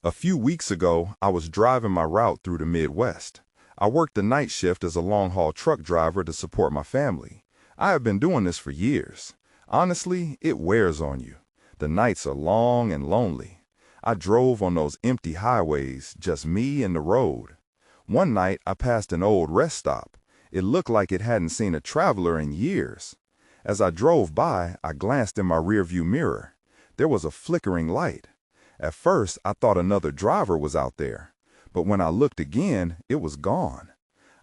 A few weeks ago, I was driving my route through the Midwest. I worked the night shift as a long-haul truck driver to support my family. I have been doing this for years. Honestly, it wears on you. The nights are long and lonely. I drove on those empty highways, just me and the road. One night, I passed an old rest stop. It looked like it hadn't seen a traveler in years. As I drove by, I glanced in my rearview mirror. There was a flickering light. At first, I thought another driver was out there, but when I looked again, it was gone.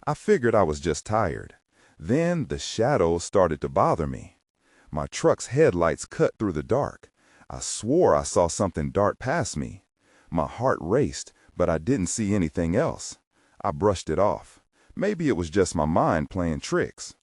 I figured I was just tired. Then the shadows started to bother me. My truck's headlights cut through the dark. I swore I saw something dart past me. My heart raced, but I didn't see anything else. I brushed it off. Maybe it was just my mind playing tricks.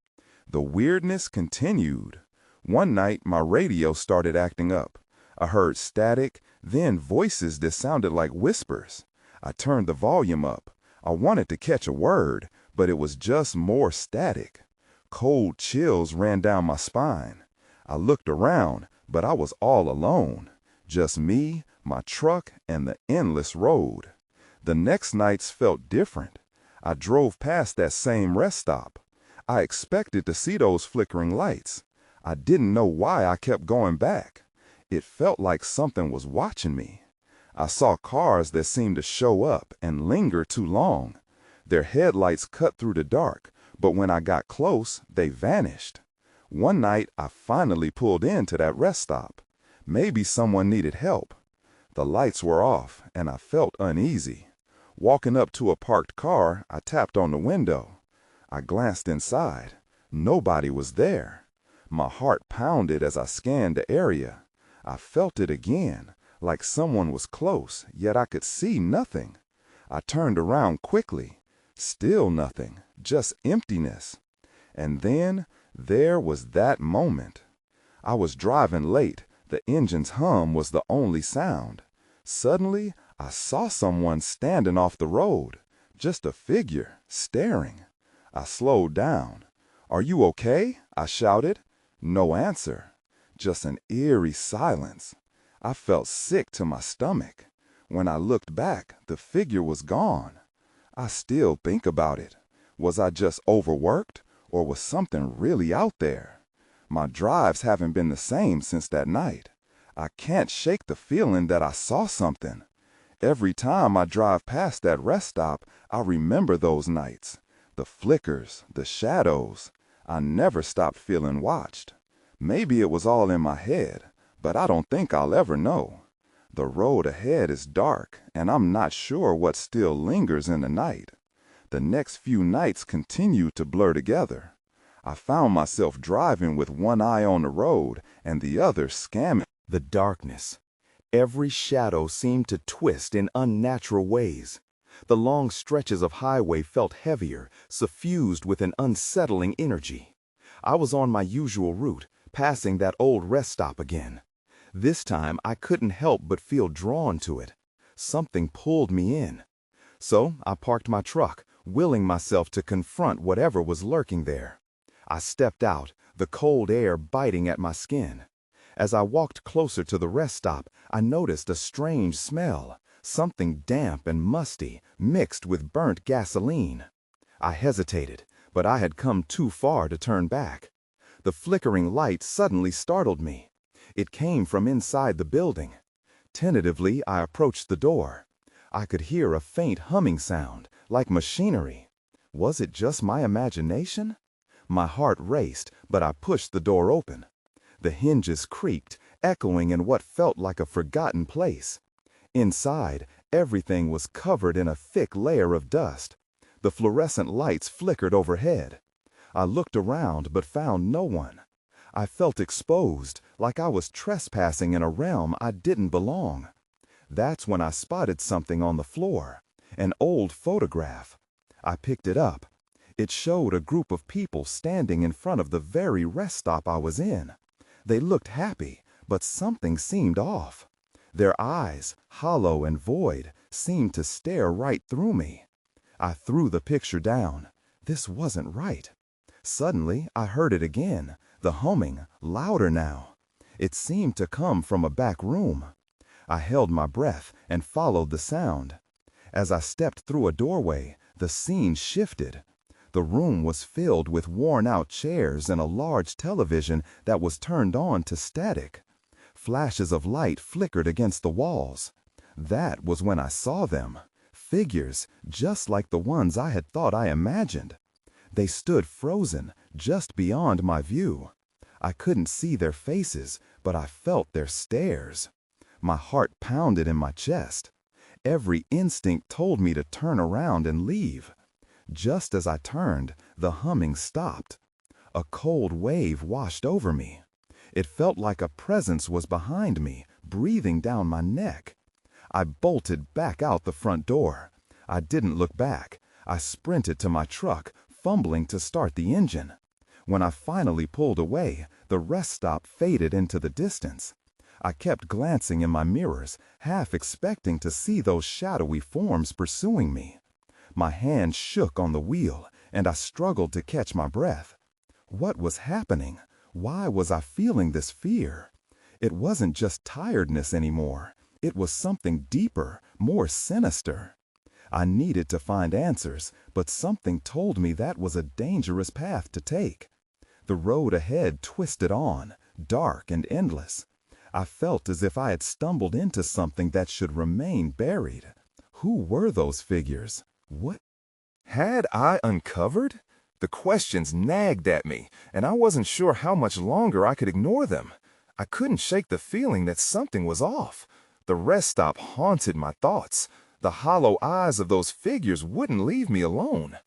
The weirdness continued. One night, my radio started acting up. I heard static, then voices that sounded like whispers. I turned the volume up. I wanted to catch a word, but it was just more static. Cold chills ran down my spine. I looked around, but I was all alone. Just me, my truck, and the endless road. The next nights felt different. I drove past that same rest stop. I expected to see those flickering lights. I didn't know why I kept going back. It felt like something was watching me. I saw cars that seemed to show up and linger too long. Their headlights cut through the dark, but when I got close, they vanished. One night, I finally pulled into that rest stop. Maybe someone needed help. The lights were off, and I felt uneasy. Walking up to a parked car, I tapped on the window. I glanced inside. Nobody was there. My heart pounded as I scanned the area. I felt it again, like someone was close, yet I could see nothing. I turned around quickly. Still nothing, just emptiness. And then there was that moment. I was driving late. The engine's hum was the only sound. Suddenly, I saw someone standing off the road. Just a figure, staring. I slowed down. "Are you okay?" I shouted. No answer. Just an eerie silence. I felt sick to my stomach. When I looked back, the figure was gone. I still think about it. Was I just overworked, or was something really out there? My drives haven't been the same since that night. I can't shake the feeling that I saw something. Every time I drive past that rest stop, I remember those nights. The flickers, the shadows. I never stopped feeling watched. Maybe it was all in my head, but I don't think I'll ever know. The road ahead is dark, and I'm not sure what still lingers in the night. The next few nights continue to blur together. I found myself driving with one eye on the road and the other scanning the darkness. Every shadow seemed to twist in unnatural ways. The long stretches of highway felt heavier, suffused with an unsettling energy. I was on my usual route, passing that old rest stop again. This time I couldn't help but feel drawn to it. Something pulled me in. So I parked my truck, willing myself to confront whatever was lurking there. I stepped out, the cold air biting at my skin. As I walked closer to the rest stop, I noticed a strange smell, something damp and musty, mixed with burnt gasoline. I hesitated, but I had come too far to turn back. The flickering light suddenly startled me. It came from inside the building. Tentatively, I approached the door. I could hear a faint humming sound, like machinery. Was it just my imagination? My heart raced, but I pushed the door open. The hinges creaked, echoing in what felt like a forgotten place. Inside, everything was covered in a thick layer of dust. The fluorescent lights flickered overhead. I looked around but found no one. I felt exposed, like I was trespassing in a realm I didn't belong. That's when I spotted something on the floor, an old photograph. I picked it up. It showed a group of people standing in front of the very rest stop I was in. They looked happy, but something seemed off. Their eyes, hollow and void, seemed to stare right through me. I threw the picture down. This wasn't right. Suddenly, I heard it again, the humming, louder now. It seemed to come from a back room. I held my breath and followed the sound. As I stepped through a doorway, the scene shifted. The room was filled with worn-out chairs and a large television that was turned on to static. Flashes of light flickered against the walls. That was when I saw them. Figures, just like the ones I had thought I imagined. They stood frozen, just beyond my view. I couldn't see their faces, but I felt their stares. My heart pounded in my chest. Every instinct told me to turn around and leave. Just as I turned, the humming stopped. A cold wave washed over me. It felt like a presence was behind me, breathing down my neck. I bolted back out the front door. I didn't look back. I sprinted to my truck, fumbling to start the engine. When I finally pulled away, the rest stop faded into the distance. I kept glancing in my mirrors, half expecting to see those shadowy forms pursuing me. My hand shook on the wheel, and I struggled to catch my breath. What was happening? Why was I feeling this fear? It wasn't just tiredness anymore. It was something deeper, more sinister. I needed to find answers, but something told me that was a dangerous path to take. The road ahead twisted on, dark and endless. I felt as if I had stumbled into something that should remain buried. Who were those figures? What had I uncovered? The questions nagged at me, and I wasn't sure how much longer I could ignore them. I couldn't shake the feeling that something was off. The rest stop haunted my thoughts. The hollow eyes of those figures wouldn't leave me alone.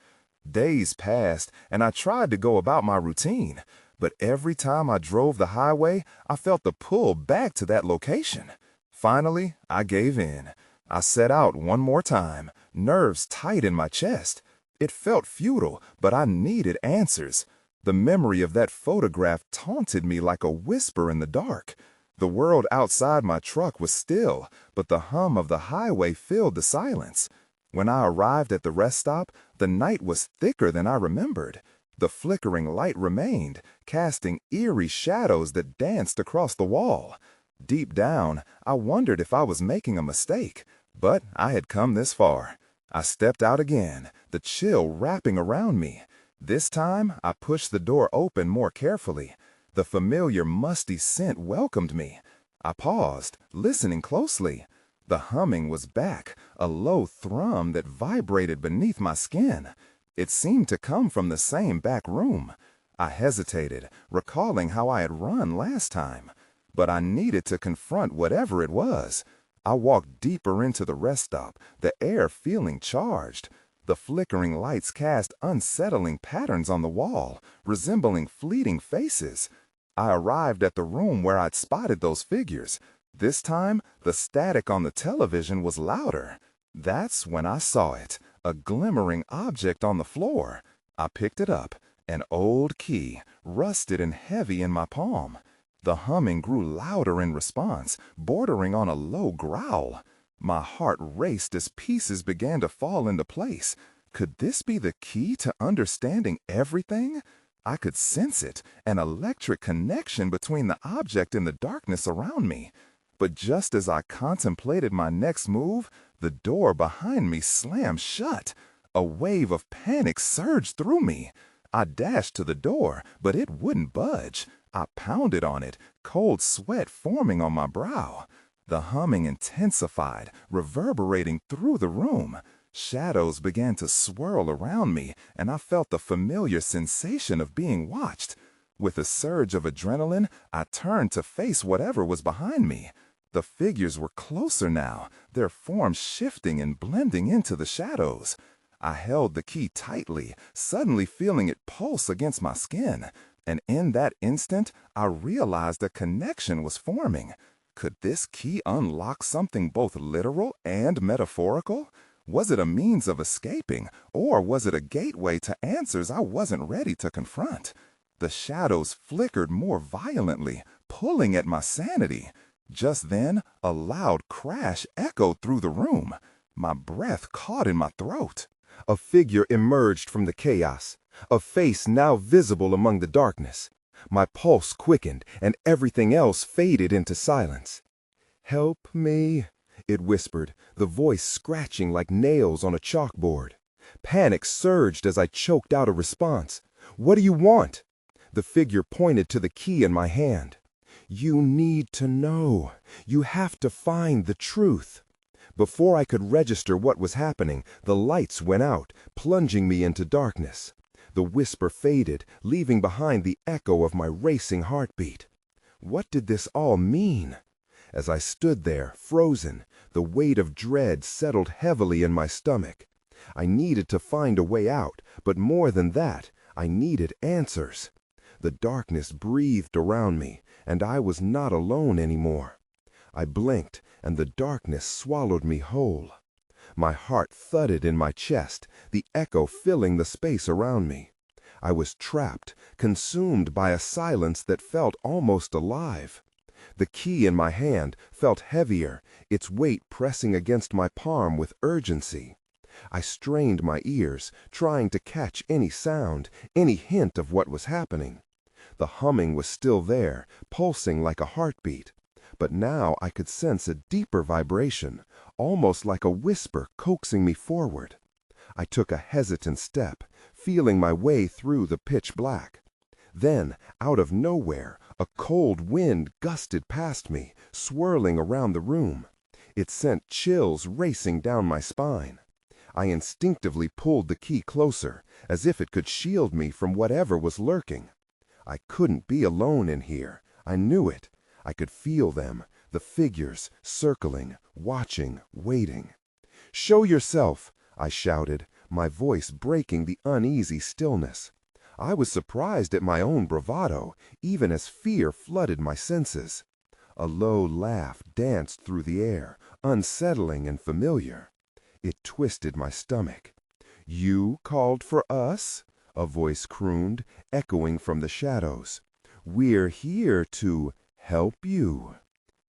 Days passed, and I tried to go about my routine, but every time I drove the highway, I felt the pull back to that location. Finally, I gave in. I set out one more time, nerves tight in my chest. It felt futile, but I needed answers. The memory of that photograph taunted me like a whisper in the dark. The world outside my truck was still, but the hum of the highway filled the silence. When I arrived at the rest stop, the night was thicker than I remembered. The flickering light remained, casting eerie shadows that danced across the wall. Deep down, I wondered if I was making a mistake. But I had come this far. I stepped out again, the chill wrapping around me. This time, I pushed the door open more carefully. The familiar musty scent welcomed me. I paused, listening closely. The humming was back, a low thrum that vibrated beneath my skin. It seemed to come from the same back room. I hesitated, recalling how I had run last time. But I needed to confront whatever it was. I walked deeper into the rest stop, the air feeling charged. The flickering lights cast unsettling patterns on the wall, resembling fleeting faces. I arrived at the room where I'd spotted those figures. This time, the static on the television was louder. That's when I saw it, a glimmering object on the floor. I picked it up, an old key, rusted and heavy in my palm. The humming grew louder in response, bordering on a low growl. My heart raced as pieces began to fall into place. Could this be the key to understanding everything? I could sense it, an electric connection between the object and the darkness around me. But just as I contemplated my next move, the door behind me slammed shut. A wave of panic surged through me. I dashed to the door, but it wouldn't budge. I pounded on it, cold sweat forming on my brow. The humming intensified, reverberating through the room. Shadows began to swirl around me, and I felt the familiar sensation of being watched. With a surge of adrenaline, I turned to face whatever was behind me. The figures were closer now, their forms shifting and blending into the shadows. I held the key tightly, suddenly feeling it pulse against my skin. And in that instant, I realized a connection was forming. Could this key unlock something both literal and metaphorical? Was it a means of escaping, or was it a gateway to answers I wasn't ready to confront? The shadows flickered more violently, pulling at my sanity. Just then, a loud crash echoed through the room. My breath caught in my throat. A figure emerged from the chaos, a face now visible among the darkness. My pulse quickened, and everything else faded into silence. "Help me," it whispered, the voice scratching like nails on a chalkboard. Panic surged as I choked out a response. "What do you want?" The figure pointed to the key in my hand. "You need to know. You have to find the truth." Before I could register what was happening, the lights went out, plunging me into darkness. The whisper faded, leaving behind the echo of my racing heartbeat. What did this all mean? As I stood there, frozen, the weight of dread settled heavily in my stomach. I needed to find a way out, but more than that, I needed answers. The darkness breathed around me, and I was not alone anymore. I blinked, and the darkness swallowed me whole. My heart thudded in my chest, the echo filling the space around me. I was trapped, consumed by a silence that felt almost alive. The key in my hand felt heavier, its weight pressing against my palm with urgency. I strained my ears, trying to catch any sound, any hint of what was happening. The humming was still there, pulsing like a heartbeat. But now I could sense a deeper vibration, almost like a whisper coaxing me forward. I took a hesitant step, feeling my way through the pitch black. Then, out of nowhere, a cold wind gusted past me, swirling around the room. It sent chills racing down my spine. I instinctively pulled the key closer, as if it could shield me from whatever was lurking. I couldn't be alone in here. I knew it. I could feel them, the figures, circling, watching, waiting. "Show yourself!" I shouted, my voice breaking the uneasy stillness. I was surprised at my own bravado, even as fear flooded my senses. A low laugh danced through the air, unsettling and familiar. It twisted my stomach. "You called for us?" a voice crooned, echoing from the shadows. "We're here to help you."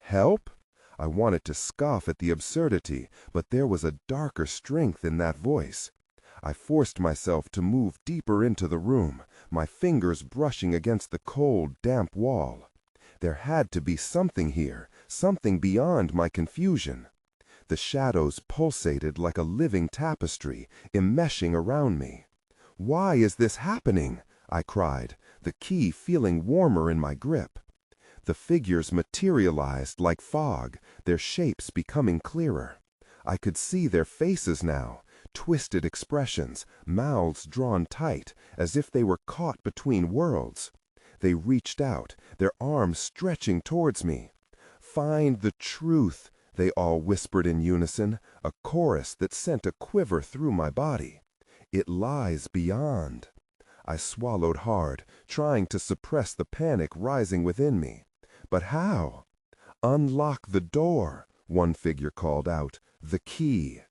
Help? I wanted to scoff at the absurdity, but there was a darker strength in that voice. I forced myself to move deeper into the room, my fingers brushing against the cold, damp wall. There had to be something here, something beyond my confusion. The shadows pulsated like a living tapestry, enmeshing around me. "Why is this happening?" I cried, the key feeling warmer in my grip. The figures materialized like fog, their shapes becoming clearer. I could see their faces now, twisted expressions, mouths drawn tight, as if they were caught between worlds. They reached out, their arms stretching towards me. "Find the truth," they all whispered in unison, a chorus that sent a quiver through my body. "It lies beyond." I swallowed hard, trying to suppress the panic rising within me. But how? "Unlock the door," one figure called out, "the key."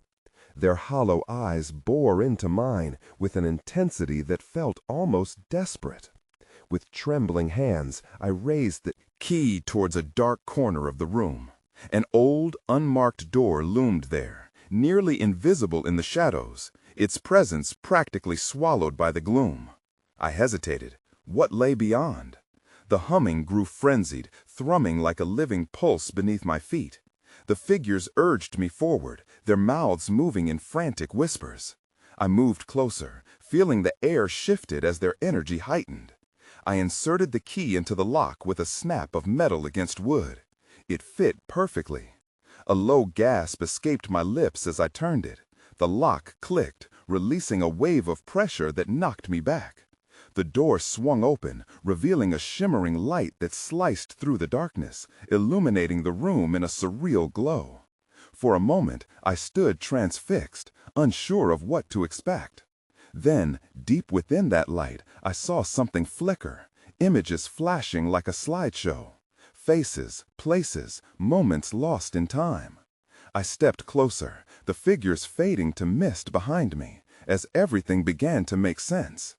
Their hollow eyes bore into mine with an intensity that felt almost desperate. With trembling hands, I raised the key towards a dark corner of the room. An old, unmarked door loomed there, nearly invisible in the shadows, its presence practically swallowed by the gloom. I hesitated. What lay beyond? The humming grew frenzied, thrumming like a living pulse beneath my feet. The figures urged me forward, their mouths moving in frantic whispers. I moved closer, feeling the air shifted as their energy heightened. I inserted the key into the lock with a snap of metal against wood. It fit perfectly. A low gasp escaped my lips as I turned it. The lock clicked, releasing a wave of pressure that knocked me back. The door swung open, revealing a shimmering light that sliced through the darkness, illuminating the room in a surreal glow. For a moment, I stood transfixed, unsure of what to expect. Then, deep within that light, I saw something flicker, images flashing like a slideshow. Faces, places, moments lost in time. I stepped closer, the figures fading to mist behind me, as everything began to make sense.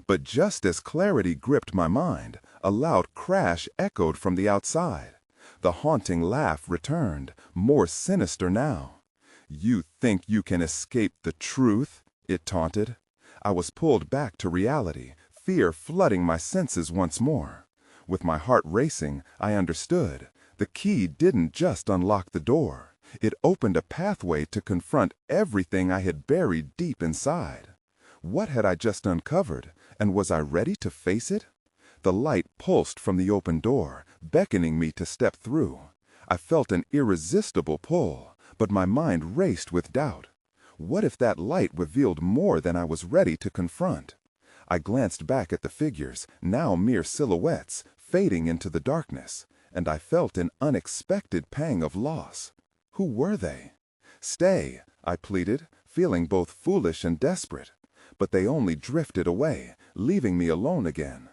But just as clarity gripped my mind, a loud crash echoed from the outside. The haunting laugh returned, more sinister now. "You think you can escape the truth?" it taunted. I was pulled back to reality, fear flooding my senses once more. With my heart racing, I understood. The key didn't just unlock the door. It opened a pathway to confront everything I had buried deep inside. What had I just uncovered, and was I ready to face it? The light pulsed from the open door, beckoning me to step through. I felt an irresistible pull, but my mind raced with doubt. What if that light revealed more than I was ready to confront? I glanced back at the figures, now mere silhouettes, fading into the darkness, and I felt an unexpected pang of loss. Who were they? "Stay," I pleaded, feeling both foolish and desperate. But they only drifted away, leaving me alone again.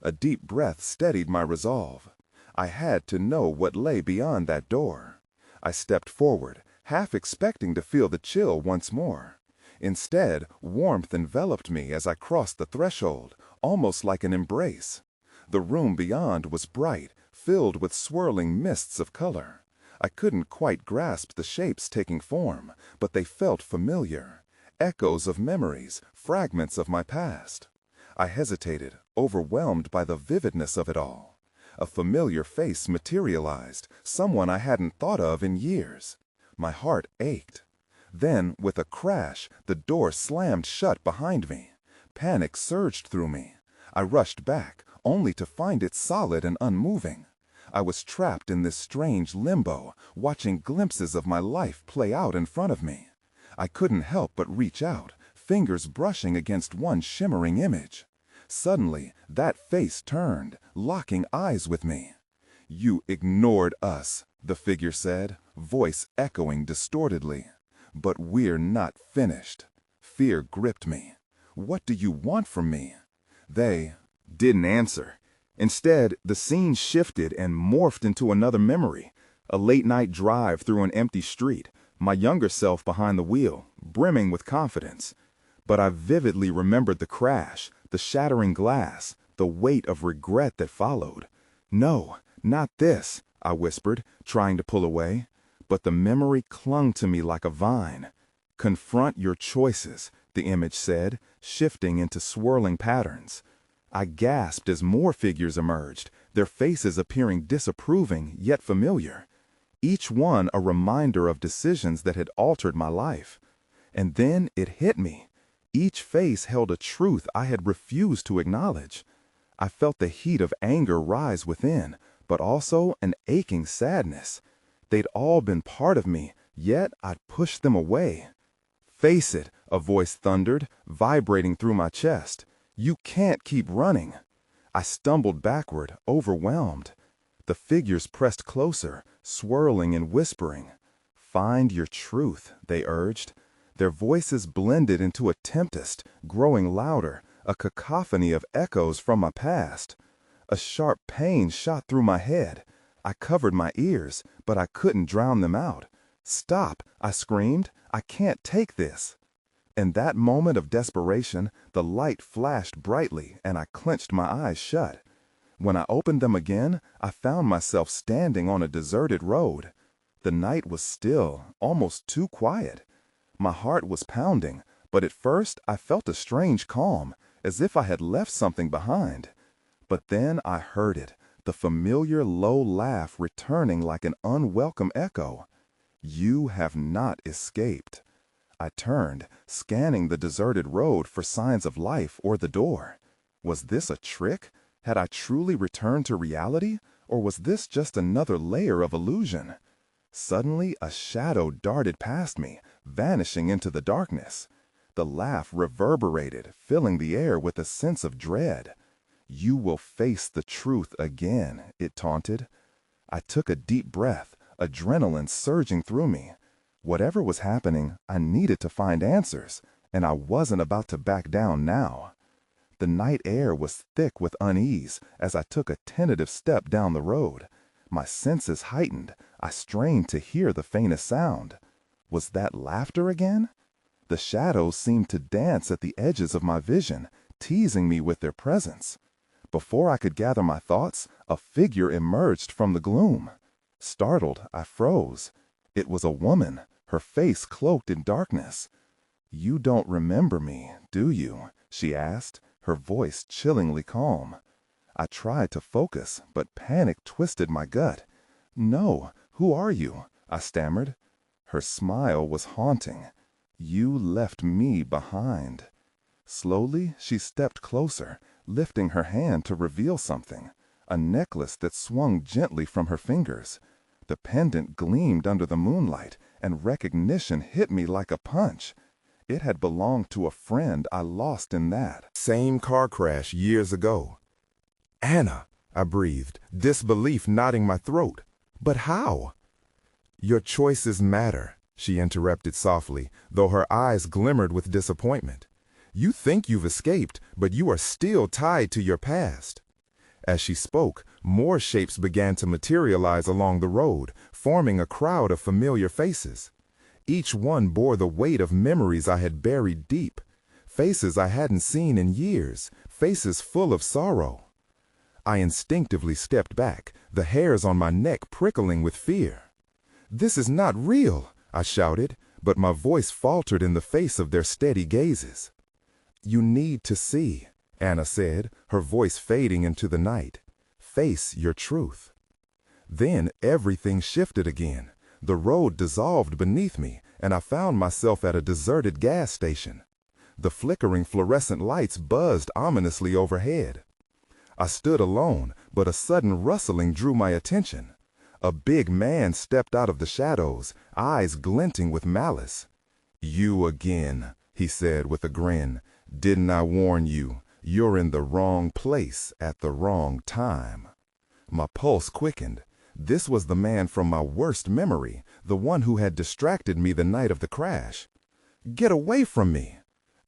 A deep breath steadied my resolve. I had to know what lay beyond that door. I stepped forward, half expecting to feel the chill once more. Instead, warmth enveloped me as I crossed the threshold, almost like an embrace. The room beyond was bright, filled with swirling mists of color. I couldn't quite grasp the shapes taking form, but they felt familiar. Echoes of memories, fragments of my past. I hesitated, overwhelmed by the vividness of it all. A familiar face materialized, someone I hadn't thought of in years. My heart ached. Then, with a crash, the door slammed shut behind me. Panic surged through me. I rushed back, only to find it solid and unmoving. I was trapped in this strange limbo, watching glimpses of my life play out in front of me. I couldn't help but reach out, fingers brushing against one shimmering image. Suddenly, that face turned, locking eyes with me. "You ignored us," the figure said, voice echoing distortedly. "But we're not finished." Fear gripped me. "What do you want from me?" They didn't answer. Instead, the scene shifted and morphed into another memory. A late-night drive through an empty street, my younger self behind the wheel, brimming with confidence. But I vividly remembered the crash, the shattering glass, the weight of regret that followed. "No, not this," I whispered, trying to pull away. But the memory clung to me like a vine. "Confront your choices," the image said, shifting into swirling patterns. I gasped as more figures emerged, their faces appearing disapproving yet familiar. Each one a reminder of decisions that had altered my life. And then it hit me. Each face held a truth I had refused to acknowledge. I felt the heat of anger rise within, but also an aching sadness. They'd all been part of me, yet I'd pushed them away. "Face it," a voice thundered, vibrating through my chest. "You can't keep running." I stumbled backward, overwhelmed. The figures pressed closer, swirling and whispering. "Find your truth," they urged. Their voices blended into a tempest, growing louder, a cacophony of echoes from my past. A sharp pain shot through my head. I covered my ears, but I couldn't drown them out. "Stop," I screamed. "I can't take this." In that moment of desperation, the light flashed brightly and I clenched my eyes shut. When I opened them again, I found myself standing on a deserted road. The night was still, almost too quiet. My heart was pounding, but at first I felt a strange calm, as if I had left something behind. But then I heard it, the familiar low laugh returning like an unwelcome echo. "You have not escaped." I turned, scanning the deserted road for signs of life or the door. Was this a trick? Had I truly returned to reality, or was this just another layer of illusion? Suddenly, a shadow darted past me, vanishing into the darkness. The laugh reverberated, filling the air with a sense of dread. "You will face the truth again," it taunted. I took a deep breath, adrenaline surging through me. Whatever was happening, I needed to find answers, and I wasn't about to back down now. The night air was thick with unease as I took a tentative step down the road. My senses heightened. I strained to hear the faintest sound. Was that laughter again? The shadows seemed to dance at the edges of my vision, teasing me with their presence. Before I could gather my thoughts, a figure emerged from the gloom. Startled, I froze. It was a woman, her face cloaked in darkness. "You don't remember me, do you?" she asked, her voice chillingly calm. I tried to focus, but panic twisted my gut. "No, who are you?" I stammered. Her smile was haunting. "You left me behind." Slowly, she stepped closer, lifting her hand to reveal something, a necklace that swung gently from her fingers. The pendant gleamed under the moonlight, and recognition hit me like a punch. It had belonged to a friend I lost in that Same car crash years ago. Anna, I breathed, disbelief knotting my throat. But how? Your choices matter, she interrupted softly, though her eyes glimmered with disappointment. You think you've escaped, but you are still tied to your past. As she spoke, more shapes began to materialize along the road, forming a crowd of familiar faces. Each one bore the weight of memories I had buried deep, faces I hadn't seen in years, faces full of sorrow. I instinctively stepped back, the hairs on my neck prickling with fear. "This is not real," I shouted, but my voice faltered in the face of their steady gazes. "You need to see," Anna said, her voice fading into the night. "Face your truth." Then everything shifted again. The road dissolved beneath me, and I found myself at a deserted gas station. The flickering fluorescent lights buzzed ominously overhead. I stood alone, but a sudden rustling drew my attention. A big man stepped out of the shadows, eyes glinting with malice. "You again," he said with a grin. "Didn't I warn you? You're in the wrong place at the wrong time." My pulse quickened. This was the man from my worst memory, the one who had distracted me the night of the crash. "Get away from me!"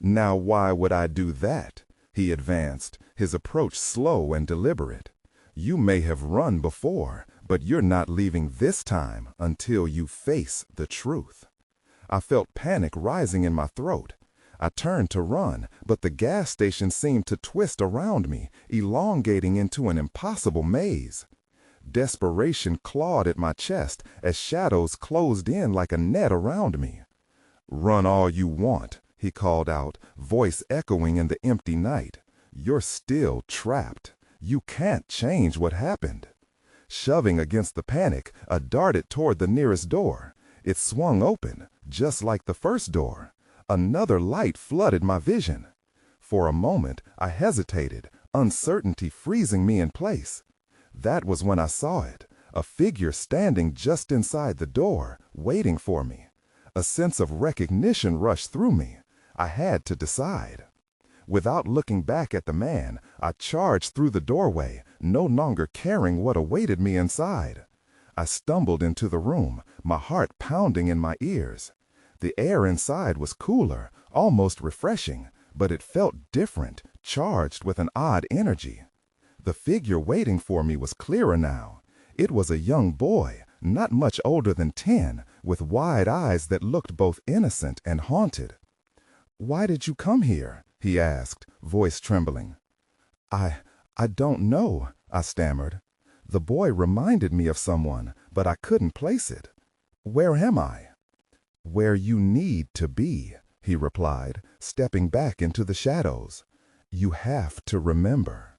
"Now why would I do that?" He advanced, his approach slow and deliberate. "You may have run before, but you're not leaving this time until you face the truth." I felt panic rising in my throat. I turned to run, but the gas station seemed to twist around me, elongating into an impossible maze. Desperation clawed at my chest as shadows closed in like a net around me. "Run all you want," he called out, voice echoing in the empty night. "You're still trapped. You can't change what happened." Shoving against the panic, I darted toward the nearest door. It swung open, just like the first door. Another light flooded my vision. For a moment, I hesitated, uncertainty freezing me in place. That was when I saw it, a figure standing just inside the door, waiting for me. A sense of recognition rushed through me. I had to decide. Without looking back at the man, I charged through the doorway, no longer caring what awaited me inside. I stumbled into the room, my heart pounding in my ears. The air inside was cooler, almost refreshing, but it felt different, charged with an odd energy. The figure waiting for me was clearer now. It was a young boy, not much older than 10, with wide eyes that looked both innocent and haunted. "Why did you come here?" he asked, voice trembling. I don't know," I stammered. The boy reminded me of someone, but I couldn't place it. "Where am I?" "Where you need to be," he replied, stepping back into the shadows. "You have to remember."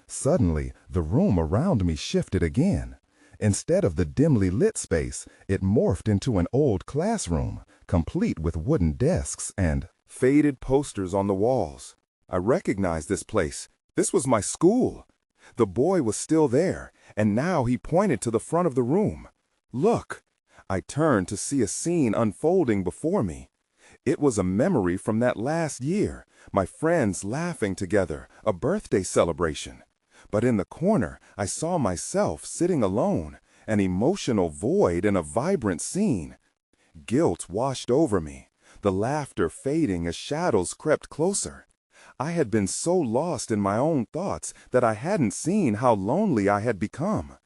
Suddenly, the room around me shifted again. Instead of the dimly lit space, it morphed into an old classroom, complete with wooden desks and faded posters on the walls. I recognized this place. This was my school. The boy was still there, and now he pointed to the front of the room. "Look!" I turned to see a scene unfolding before me. It was a memory from that last year, my friends laughing together, a birthday celebration. But in the corner, I saw myself sitting alone, an emotional void in a vibrant scene. Guilt washed over me, the laughter fading as shadows crept closer. I had been so lost in my own thoughts that I hadn't seen how lonely I had become.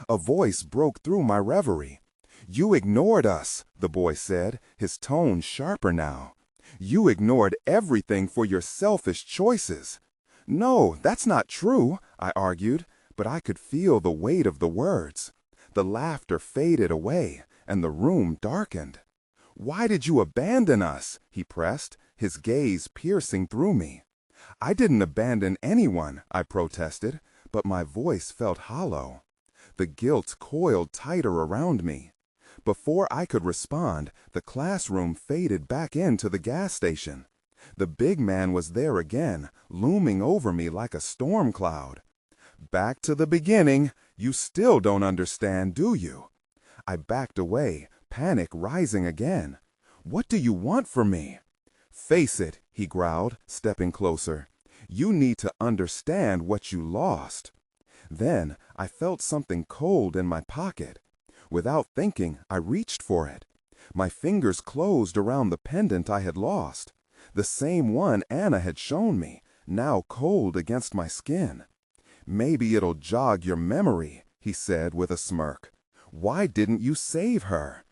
A voice broke through my reverie. "You ignored us," the boy said, his tone sharper now. "You ignored everything for your selfish choices." "No, that's not true," I argued, but I could feel the weight of the words. The laughter faded away, and the room darkened. "Why did you abandon us?" he pressed, his gaze piercing through me. "I didn't abandon anyone," I protested, but my voice felt hollow. The guilt coiled tighter around me. Before I could respond, the classroom faded back into the gas station. The big man was there again, looming over me like a storm cloud. "Back to the beginning. You still don't understand, do you?" I backed away, panic rising again. "What do you want from me?" "Face it," he growled, stepping closer. "You need to understand what you lost." Then I felt something cold in my pocket. Without thinking, I reached for it. My fingers closed around the pendant I had lost. The same one Anna had shown me, now cold against my skin. "Maybe it'll jog your memory," he said with a smirk. "Why didn't you save her?"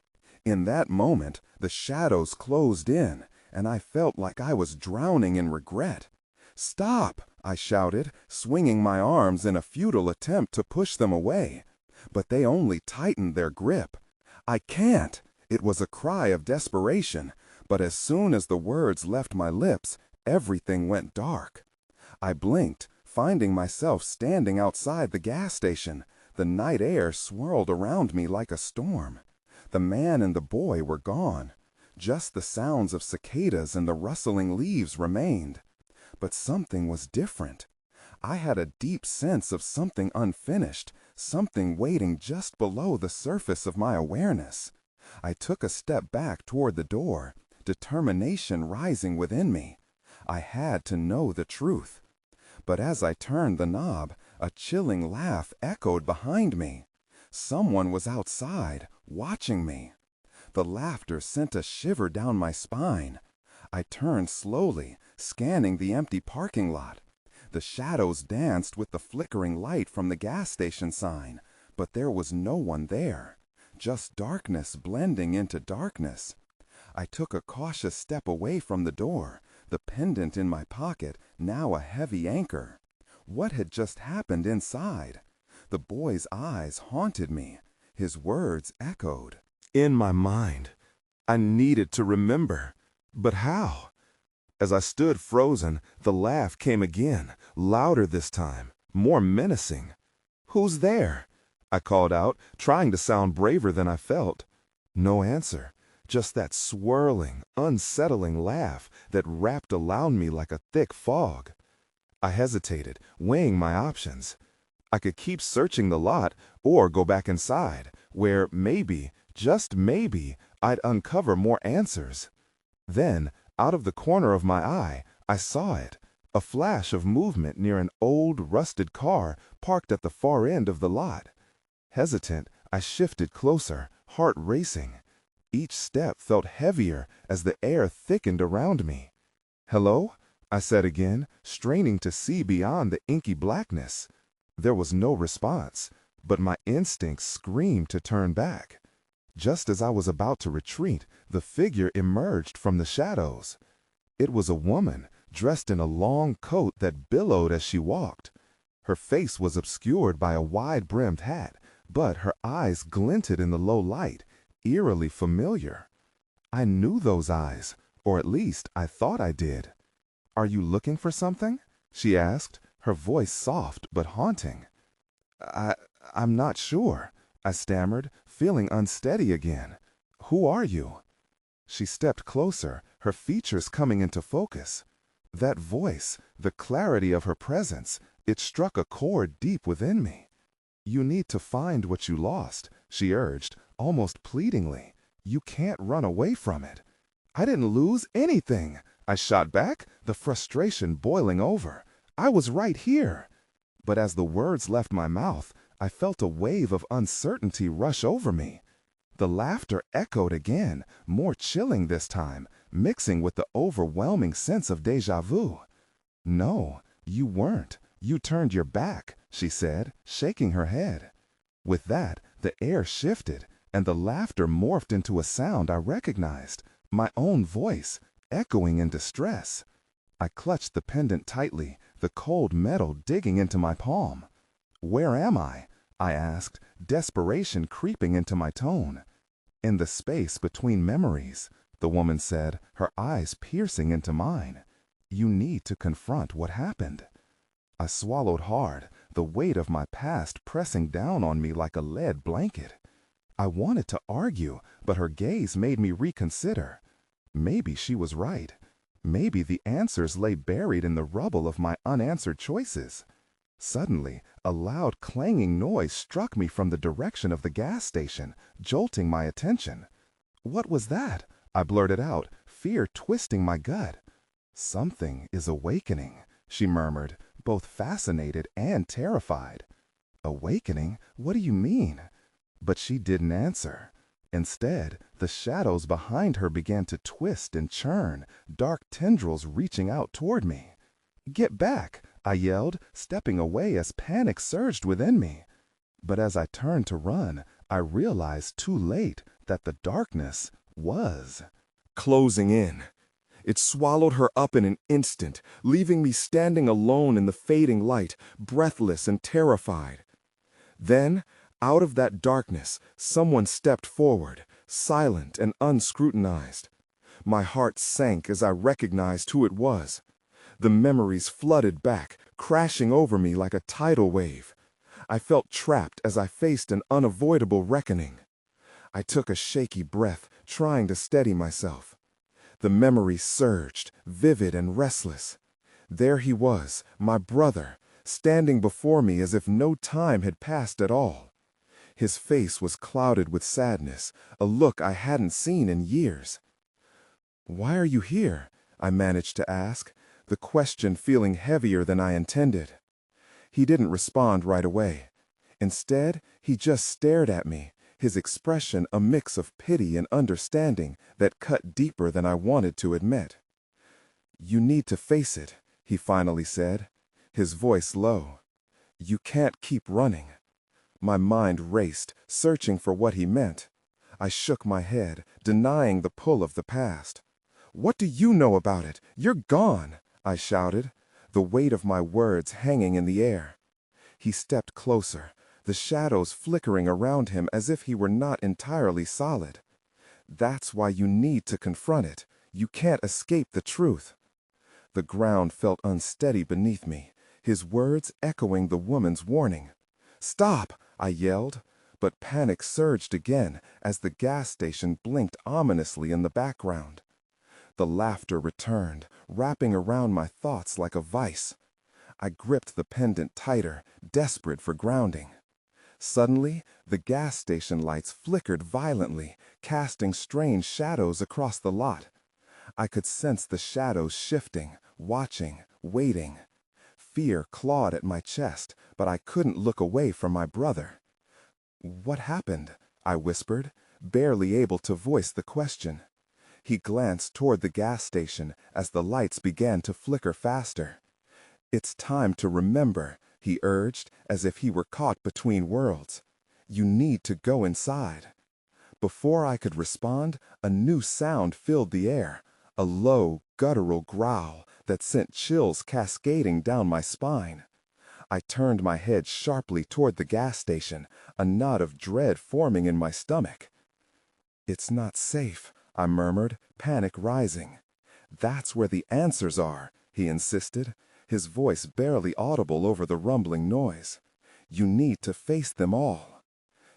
In that moment, the shadows closed in, and I felt like I was drowning in regret. "Stop!" I shouted, swinging my arms in a futile attempt to push them away. But they only tightened their grip. "I can't!" It was a cry of desperation, but as soon as the words left my lips, everything went dark. I blinked, finding myself standing outside the gas station. The night air swirled around me like a storm. The man and the boy were gone. Just the sounds of cicadas and the rustling leaves remained. But something was different. I had a deep sense of something unfinished, something waiting just below the surface of my awareness. I took a step back toward the door, determination rising within me. I had to know the truth. But as I turned the knob, a chilling laugh echoed behind me. Someone was outside, watching me. The laughter sent a shiver down my spine. I turned slowly, scanning the empty parking lot. The shadows danced with the flickering light from the gas station sign, but there was no one there. Just darkness blending into darkness. I took a cautious step away from the door, the pendant in my pocket, now a heavy anchor. What had just happened inside? The boy's eyes haunted me. His words echoed. In my mind, I needed to remember. But how? As I stood frozen, the laugh came again, louder this time, more menacing. "Who's there?" I called out, trying to sound braver than I felt. No answer, just that swirling, unsettling laugh that wrapped around me like a thick fog. I hesitated, weighing my options. I could keep searching the lot or go back inside, where maybe, just maybe, I'd uncover more answers. Then, out of the corner of my eye, I saw it, a flash of movement near an old, rusted car parked at the far end of the lot. Hesitant, I shifted closer, heart racing. Each step felt heavier as the air thickened around me. "Hello?" I said again, straining to see beyond the inky blackness. There was no response, but my instincts screamed to turn back. Just as I was about to retreat, the figure emerged from the shadows. It was a woman, dressed in a long coat that billowed as she walked. Her face was obscured by a wide-brimmed hat, but her eyes glinted in the low light, eerily familiar. I knew those eyes, or at least I thought I did. "Are you looking for something?" she asked, her voice soft but haunting. I'm not sure," I stammered, feeling unsteady again. "Who are you?" She stepped closer, her features coming into focus. That voice, the clarity of her presence, it struck a chord deep within me. "You need to find what you lost," she urged, almost pleadingly. "You can't run away from it." "I didn't lose anything," I shot back, the frustration boiling over. "I was right here." But as the words left my mouth, I felt a wave of uncertainty rush over me. The laughter echoed again, more chilling this time, mixing with the overwhelming sense of déjà vu. "No, you weren't. You turned your back," she said, shaking her head. With that, the air shifted, and the laughter morphed into a sound I recognized, my own voice, echoing in distress. I clutched the pendant tightly, the cold metal digging into my palm. "Where am I?" I asked, desperation creeping into my tone. "In the space between memories," the woman said, her eyes piercing into mine. "You need to confront what happened." I swallowed hard, the weight of my past pressing down on me like a lead blanket. I wanted to argue, but her gaze made me reconsider. Maybe she was right. Maybe the answers lay buried in the rubble of my unanswered choices. Suddenly, a loud clanging noise struck me from the direction of the gas station, jolting my attention. "What was that?" I blurted out, fear twisting my gut. "Something is awakening," she murmured, both fascinated and terrified. "Awakening? What do you mean?" But she didn't answer. Instead, the shadows behind her began to twist and churn, dark tendrils reaching out toward me. "Get back!" I yelled, stepping away as panic surged within me. But as I turned to run, I realized too late that the darkness was closing in. It swallowed her up in an instant, leaving me standing alone in the fading light, breathless and terrified. Then, out of that darkness, someone stepped forward, silent and unscrutinized. My heart sank as I recognized who it was. The memories flooded back, crashing over me like a tidal wave. I felt trapped as I faced an unavoidable reckoning. I took a shaky breath, trying to steady myself. The memory surged, vivid and restless. There he was, my brother, standing before me as if no time had passed at all. His face was clouded with sadness, a look I hadn't seen in years. "Why are you here?" I managed to ask, the question feeling heavier than I intended. He didn't respond right away. Instead, he just stared at me, his expression a mix of pity and understanding that cut deeper than I wanted to admit. "You need to face it," he finally said, his voice low. "You can't keep running." My mind raced, searching for what he meant. I shook my head, denying the pull of the past. "What do you know about it? You're gone!" I shouted, the weight of my words hanging in the air. He stepped closer, the shadows flickering around him as if he were not entirely solid. "That's why you need to confront it. You can't escape the truth." The ground felt unsteady beneath me, his words echoing the woman's warning. "Stop!" I yelled, but panic surged again as the gas station blinked ominously in the background. The laughter returned, wrapping around my thoughts like a vice. I gripped the pendant tighter, desperate for grounding. Suddenly, the gas station lights flickered violently, casting strange shadows across the lot. I could sense the shadows shifting, watching, waiting. Fear clawed at my chest, but I couldn't look away from my brother. "What happened?" I whispered, barely able to voice the question. He glanced toward the gas station as the lights began to flicker faster. "It's time to remember," he urged, as if he were caught between worlds. "You need to go inside." Before I could respond, a new sound filled the air, a low, guttural growl that sent chills cascading down my spine. I turned my head sharply toward the gas station, a knot of dread forming in my stomach. "It's not safe," I murmured, panic rising. "That's where the answers are," he insisted, his voice barely audible over the rumbling noise. "You need to face them all."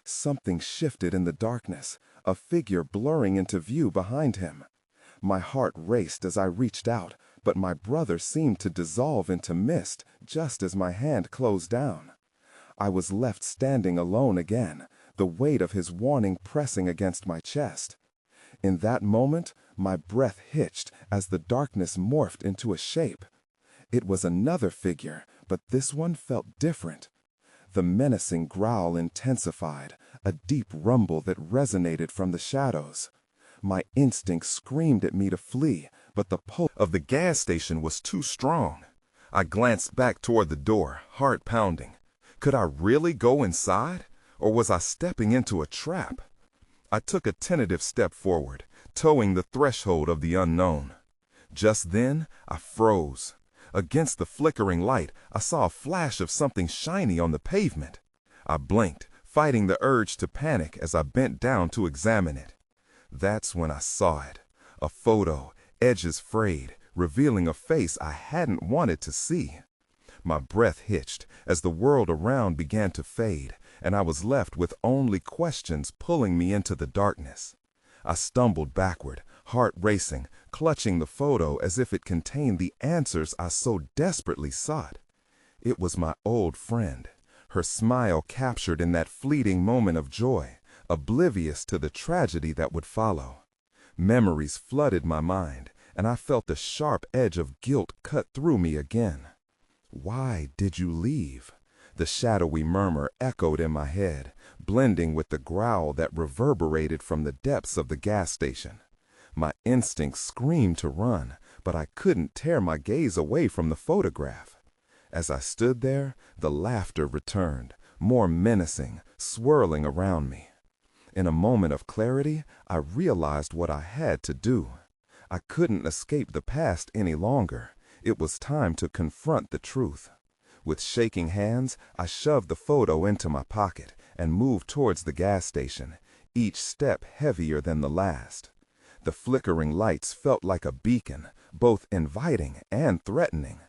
Something shifted in the darkness, a figure blurring into view behind him. My heart raced as I reached out, but my brother seemed to dissolve into mist just as my hand closed down. I was left standing alone again, the weight of his warning pressing against my chest. In that moment, my breath hitched as the darkness morphed into a shape. It was another figure, but this one felt different. The menacing growl intensified, a deep rumble that resonated from the shadows. My instinct screamed at me to flee, but the pull of the gas station was too strong. I glanced back toward the door, heart pounding. Could I really go inside, or was I stepping into a trap? I took a tentative step forward, toeing the threshold of the unknown. Just then, I froze. Against the flickering light, I saw a flash of something shiny on the pavement. I blinked, fighting the urge to panic as I bent down to examine it. That's when I saw it. A photo, edges frayed, revealing a face I hadn't wanted to see. My breath hitched as the world around began to fade, and I was left with only questions pulling me into the darkness. I stumbled backward, heart racing, clutching the photo as if it contained the answers I so desperately sought. It was my old friend, her smile captured in that fleeting moment of joy, oblivious to the tragedy that would follow. Memories flooded my mind, and I felt the sharp edge of guilt cut through me again. "Why did you leave?" The shadowy murmur echoed in my head, blending with the growl that reverberated from the depths of the gas station. My instincts screamed to run, but I couldn't tear my gaze away from the photograph. As I stood there, the laughter returned, more menacing, swirling around me. In a moment of clarity, I realized what I had to do. I couldn't escape the past any longer. It was time to confront the truth. With shaking hands, I shoved the photo into my pocket and moved towards the gas station, each step heavier than the last. The flickering lights felt like a beacon, both inviting and threatening.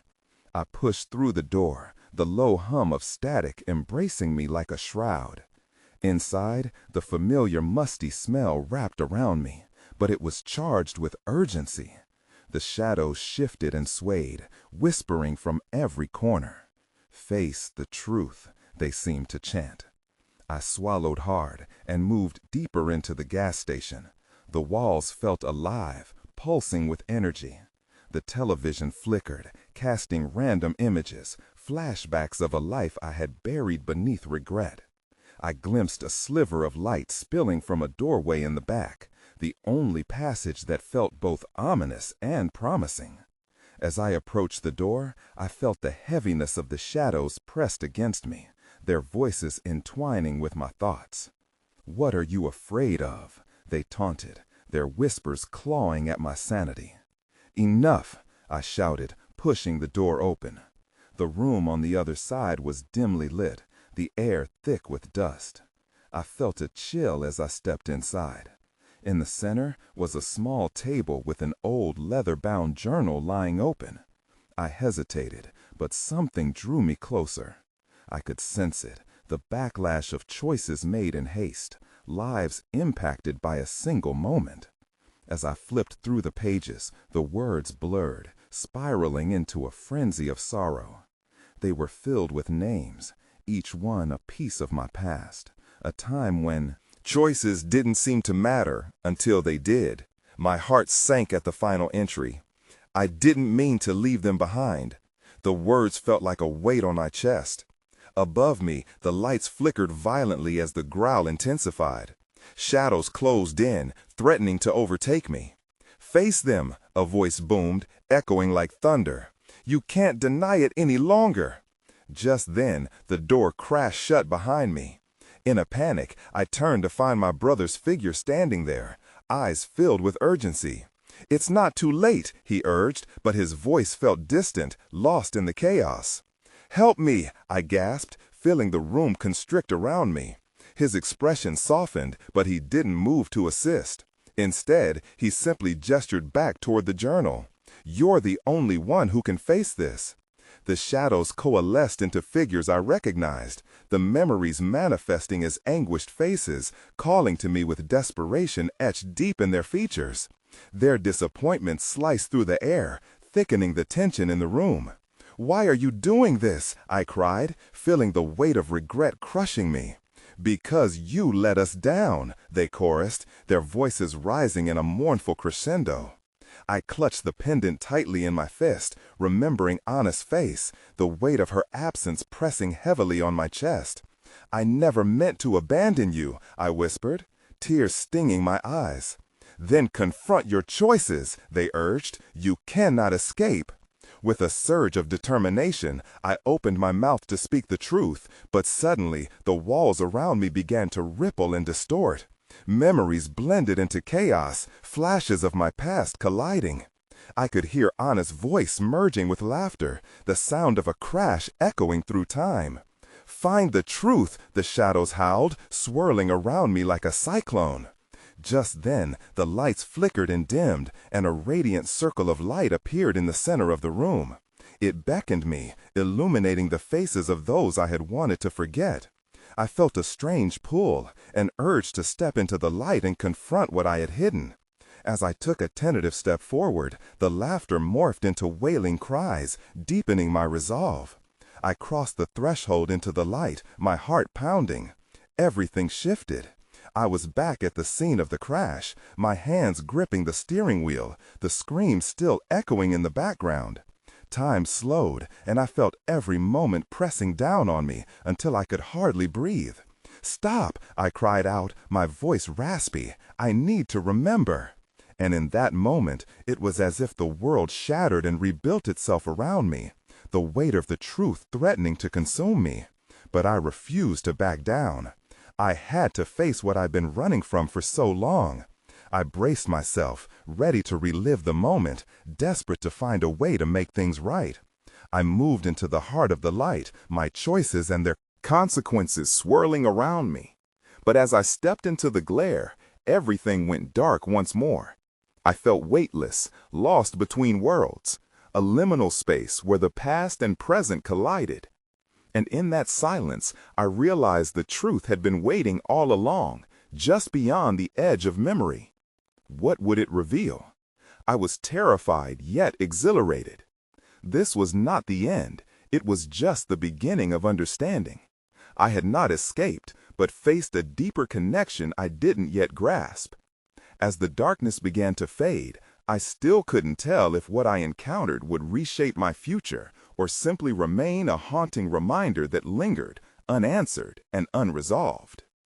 I pushed through the door, the low hum of static embracing me like a shroud. Inside, the familiar musty smell wrapped around me, but it was charged with urgency. The shadows shifted and swayed, whispering from every corner. "Face the truth," they seemed to chant. I swallowed hard and moved deeper into the gas station. The walls felt alive, pulsing with energy. The television flickered, casting random images, flashbacks of a life I had buried beneath regret. I glimpsed a sliver of light spilling from a doorway in the back, the only passage that felt both ominous and promising. As I approached the door, I felt the heaviness of the shadows pressed against me, their voices entwining with my thoughts. "What are you afraid of?" they taunted, their whispers clawing at my sanity. "Enough!" I shouted, pushing the door open. The room on the other side was dimly lit, the air thick with dust. I felt a chill as I stepped inside. In the center was a small table with an old leather-bound journal lying open. I hesitated, but something drew me closer. I could sense it, the backlash of choices made in haste, lives impacted by a single moment. As I flipped through the pages, the words blurred, spiraling into a frenzy of sorrow. They were filled with names, each one a piece of my past, a time when choices didn't seem to matter until they did. My heart sank at the final entry. I didn't mean to leave them behind. The words felt like a weight on my chest. Above me, the lights flickered violently as the growl intensified. Shadows closed in, threatening to overtake me. "Face them," a voice boomed, echoing like thunder. "You can't deny it any longer." Just then, the door crashed shut behind me. In a panic, I turned to find my brother's figure standing there, eyes filled with urgency. "It's not too late," he urged, but his voice felt distant, lost in the chaos. "Help me," I gasped, feeling the room constrict around me. His expression softened, but he didn't move to assist. Instead, he simply gestured back toward the journal. "You're the only one who can face this." The shadows coalesced into figures I recognized, the memories manifesting as anguished faces, calling to me with desperation etched deep in their features. Their disappointment sliced through the air, thickening the tension in the room. "Why are you doing this?" I cried, feeling the weight of regret crushing me. "Because you let us down," they chorused, their voices rising in a mournful crescendo. I clutched the pendant tightly in my fist, remembering Anna's face, the weight of her absence pressing heavily on my chest. "I never meant to abandon you," I whispered, tears stinging my eyes. "Then confront your choices," they urged. "You cannot escape." With a surge of determination, I opened my mouth to speak the truth, but suddenly the walls around me began to ripple and distort. Memories blended into chaos, flashes of my past colliding. I could hear Anna's voice merging with laughter, the sound of a crash echoing through time. "Find the truth," the shadows howled, swirling around me like a cyclone. Just then, the lights flickered and dimmed, and a radiant circle of light appeared in the center of the room. It beckoned me, illuminating the faces of those I had wanted to forget. I felt a strange pull, an urge to step into the light and confront what I had hidden. As I took a tentative step forward, the laughter morphed into wailing cries, deepening my resolve. I crossed the threshold into the light, my heart pounding. Everything shifted. I was back at the scene of the crash, my hands gripping the steering wheel, the screams still echoing in the background. Time slowed, and I felt every moment pressing down on me until I could hardly breathe. "Stop!" I cried out, my voice raspy. "I need to remember." And in that moment, it was as if the world shattered and rebuilt itself around me, the weight of the truth threatening to consume me. But I refused to back down. I had to face what I'd been running from for so long. I braced myself, ready to relive the moment, desperate to find a way to make things right. I moved into the heart of the light, my choices and their consequences swirling around me. But as I stepped into the glare, everything went dark once more. I felt weightless, lost between worlds, a liminal space where the past and present collided. And in that silence, I realized the truth had been waiting all along, just beyond the edge of memory. What would it reveal? I was terrified yet exhilarated. This was not the end, it was just the beginning of understanding. I had not escaped, but faced a deeper connection I didn't yet grasp. As the darkness began to fade, I still couldn't tell if what I encountered would reshape my future or simply remain a haunting reminder that lingered, unanswered and unresolved.